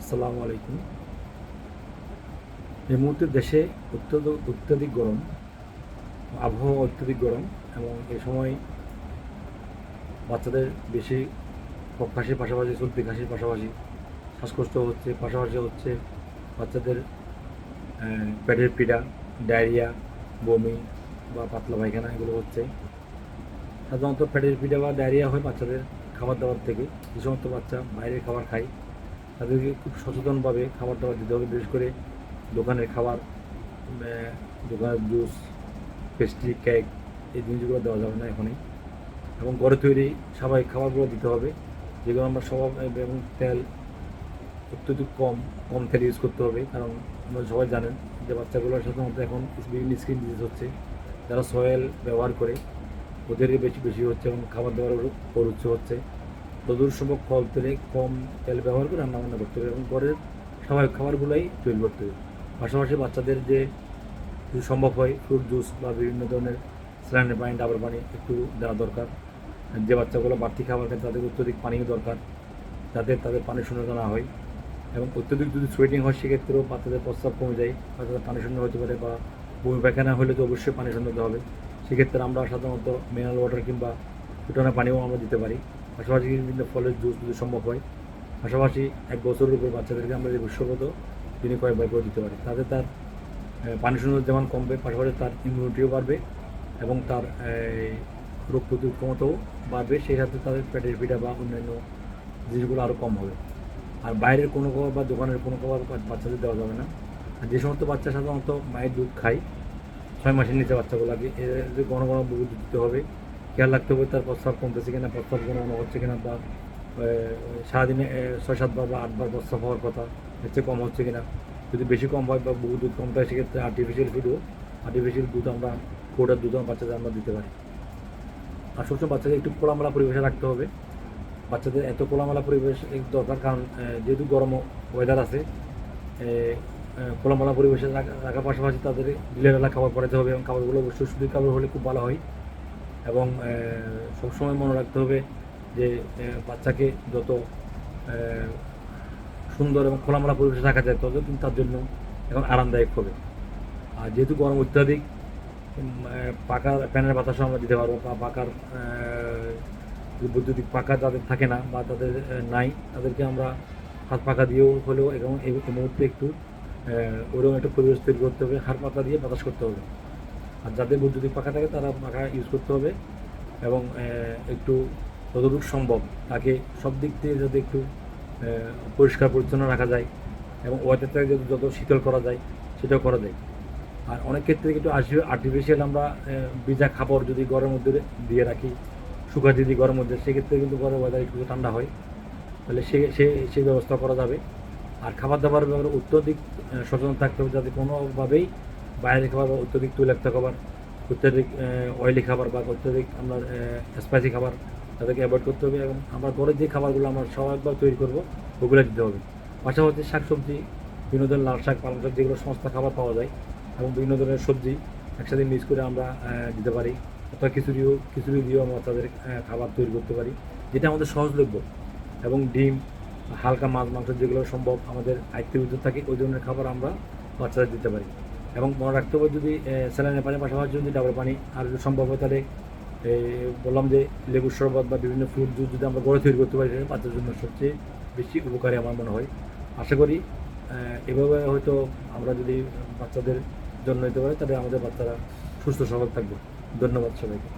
আসসালামু আলাইকুম। এই মুহূর্তে দেশে অত্যাধিক গরম, আবহাওয়া অত্যধিক গরম এবং এ সময় বাচ্চাদের বেশি কফ কাশির পাশাপাশি সর্দি কাশির পাশাপাশি শ্বাসকষ্ট হচ্ছে, পাশাপাশি হচ্ছে বাচ্চাদের পেটের পীড়া, ডায়রিয়া, বমি বা পাতলা পায়খানা এগুলো হচ্ছে। সাধারণত পেটের পীড়া বা ডায়রিয়া হয় বাচ্চাদের খাবার দাবার থেকে। যে সমস্ত বাচ্চা বাইরের খাবার খায় তাদেরকে খুব সচেতনভাবে খাবার দাবার দিতে হবে, বিশেষ করে দোকানের খাবার, দোকানের জুস, পেস্ট্রি, কেক এই জিনিসগুলো দেওয়া যাবে না এখনই। এবং ঘরে তৈরি স্বাভাবিক খাবারগুলো দিতে হবে, যেগুলো আমরা এবং তেল অত্যধিক কম কম তেল ইউজ করতে হবে, কারণ আমরা সবাই জানেন যে বাচ্চাগুলোর সাধারণত এখন বিভিন্ন স্কিন ডিজিজ হচ্ছে। যারা সয়েল ব্যবহার করে ওদেরই বেশি বেশি হচ্ছে এবং খাবার দাবার রুচি হচ্ছে। যতদূর সম্ভব কম তেলে কম তেল ব্যবহার করে রান্নাবান্না করতে হবে এবং ঘরের স্বাভাবিক খাবারগুলোই তৈরি করতে হবে। পাশাপাশি বাচ্চাদের যে যদি সম্ভব হয় ফ্রুট জুস বা বিভিন্ন ধরনের স্যালাইনের পানি, ডাবের পানি একটু দেওয়া দরকার। যে বাচ্চাগুলো বাড়তি খাবার খায় তাদের অত্যধিক পানিও দরকার, যাতে তাদের পানি শূন্যতা না হয়। এবং অত্যধিক যদি সোয়েটিং হয় সেক্ষেত্রেও বাচ্চাদের প্রস্রাব কমে যায়, বাচ্চাদের পানি শূন্য হতে পারে, বা বমি পায়খানা হলে তো অবশ্যই পানি শূন্য হতে হবে। সেক্ষেত্রে আমরা সাধারণত মিনারেল ওয়াটার কিংবা ফুটানো পানিও আমরা দিতে পারি। পাশাপাশি বিভিন্ন ফলের জুস যদি সম্ভব হয়। পাশাপাশি ১ বছরের উপর বাচ্চাদেরকে আমরা যে বিশ্বগত দিনে কয়েকবার করে দিতে পারি, তাতে তার পানি শূন্যতা যেমন কমবে, পাশাপাশি তার ইমিউনিটিও বাড়বে এবং তার রোগ প্রতিরোধ ক্ষমতাও বাড়বে। সেই সাথে তাদের পেটের পীড়া বা অন্যান্য জিনিসগুলো আরও কম হবে। আর বাইরের কোনো খাবার বা দোকানের কোনো খাবার বাচ্চাদের দেওয়া যাবে না। আর যে সমস্ত বাচ্চা সাধারণত মায়ের দুধ খায়, 6 মাসের নিচে বাচ্চাগুলোকে এদের ঘন ঘন দুধ দিতে হবে। খেয়াল রাখতে হবে তার প্রস্রাব কমতেছে কিনা, প্রস্রাব ঘন ঘন হচ্ছে কিনা, বা সারাদিনে 6-7 বার বা 8 বার প্রস্রাব হওয়ার কথা, এর চেয়ে কম হচ্ছে কিনা। যদি বেশি কম হয় বা বহু দুধ কম হয় সেক্ষেত্রে আর্টিফিশিয়াল দুধ আমরা পাউডার দুধ বাচ্চাদের আমরা দিতে পারি। আর সবসময় বাচ্চাদের একটু খোলামেলা পরিবেশে রাখতে হবে। বাচ্চাদের এত খোলামেলা পরিবেশ দরকার, কারণ যেহেতু গরম ওয়েদার আছে, খোলামেলা পরিবেশে রাখার পাশাপাশি তাদের ঢিলেঢালা খাবার পড়াতে হবে এবং খাবারগুলো অবশ্যই সুতির কাপড় হলে খুব ভালো হয়। এবং সবসময় মনে রাখতে হবে যে বাচ্চাকে যত সুন্দর এবং খোলামেলা পরিবেশে রাখা যায় তত কিন্তু তার জন্য এখন আরামদায়ক হবে। আর যেহেতু গরম অত্যাধিক, পাকা ফ্যানের বাতাসও আমরা দিতে পারবো, বা পাকার বৈদ্যুতিক পাখা যাদের থাকে না বা তাদের নাই, তাদেরকে আমরা হাত পাখা দিয়েও হলেও এবং এই মুহূর্তে একটু ওরকম একটা পরিবেশ তৈরি করতে হবে, হাত পাখা দিয়ে বাতাস করতে হবে। আর যাদের বৈদ্যুতিক পাখা থাকে তারা পাখা ইউজ করতে হবে এবং একটু যতটুকু সম্ভব তাকে সব দিক থেকে যাতে একটু পরিষ্কার পরিচ্ছন্ন রাখা যায় এবং ওয়েদারটাকে যত শীতল করা যায় সেটাও করা যায়। আর অনেক ক্ষেত্রে কিন্তু আর্টিফিশিয়াল আমরা ভিজা খাবার যদি ঘরের মধ্যে দিয়ে রাখি, শুকা যদি ঘরের মধ্যে, সেক্ষেত্রে কিন্তু ঘরের ওয়েদার একটু ঠান্ডা হয়, তাহলে সেই ব্যবস্থা করা যাবে। আর খাবার দাবার ব্যাপারে অত্যধিক সচেতন থাকতে হবে, যাতে কোনোভাবেই বাইরের খাবার বা অত্যধিক তৈলাক্ত খাবার, অত্যধিক অয়েলি খাবার বা অত্যধিক আমরা স্পাইসি খাবার তাদেরকে অ্যাভয়েড করতে হবে। এবং আমরা ঘরের যে খাবারগুলো আমরা স্বাভাবিকভাবে তৈরি করবো ওগুলো দিতে হবে। পাশাপাশি শাকসবজি, বিভিন্ন ধরনের লাল শাক, পালং শাক, যেগুলো সমস্ত খাবার পাওয়া যায় এবং বিভিন্ন ধরনের সবজি একসাথে মিক্স করে আমরা দিতে পারি, অথবা খিচুড়ি দিয়েও আমরা তাদের খাবার তৈরি করতে পারি, যেটা আমাদের সহজলভ্য। এবং ডিম, হালকা মাছ মাংস যেগুলো সম্ভব আমাদের আয়ত্তের ভিতর থাকে ওই ধরনের খাবার আমরা বাচ্চাদের দিতে পারি। এবং মনে রাখতে হবে যদি স্যালাইনের পানির পাশাপাশি যদি ডাবের পানি আর যদি সম্ভব হয়, তাহলে বললাম যে লেবুর শরবত বা বিভিন্ন ফ্রুট জুস যদি আমরা ঘরে তৈরি করতে পারি, সেটা বাচ্চার জন্য সবচেয়ে বেশি উপকারী আমার মনে হয়। আশা করি এভাবে হয়তো আমরা যদি বাচ্চাদের জন্য নিতে পারি, তাহলে আমাদের বাচ্চারা সুস্থ সবল থাকবে। ধন্যবাদ সবাইকে।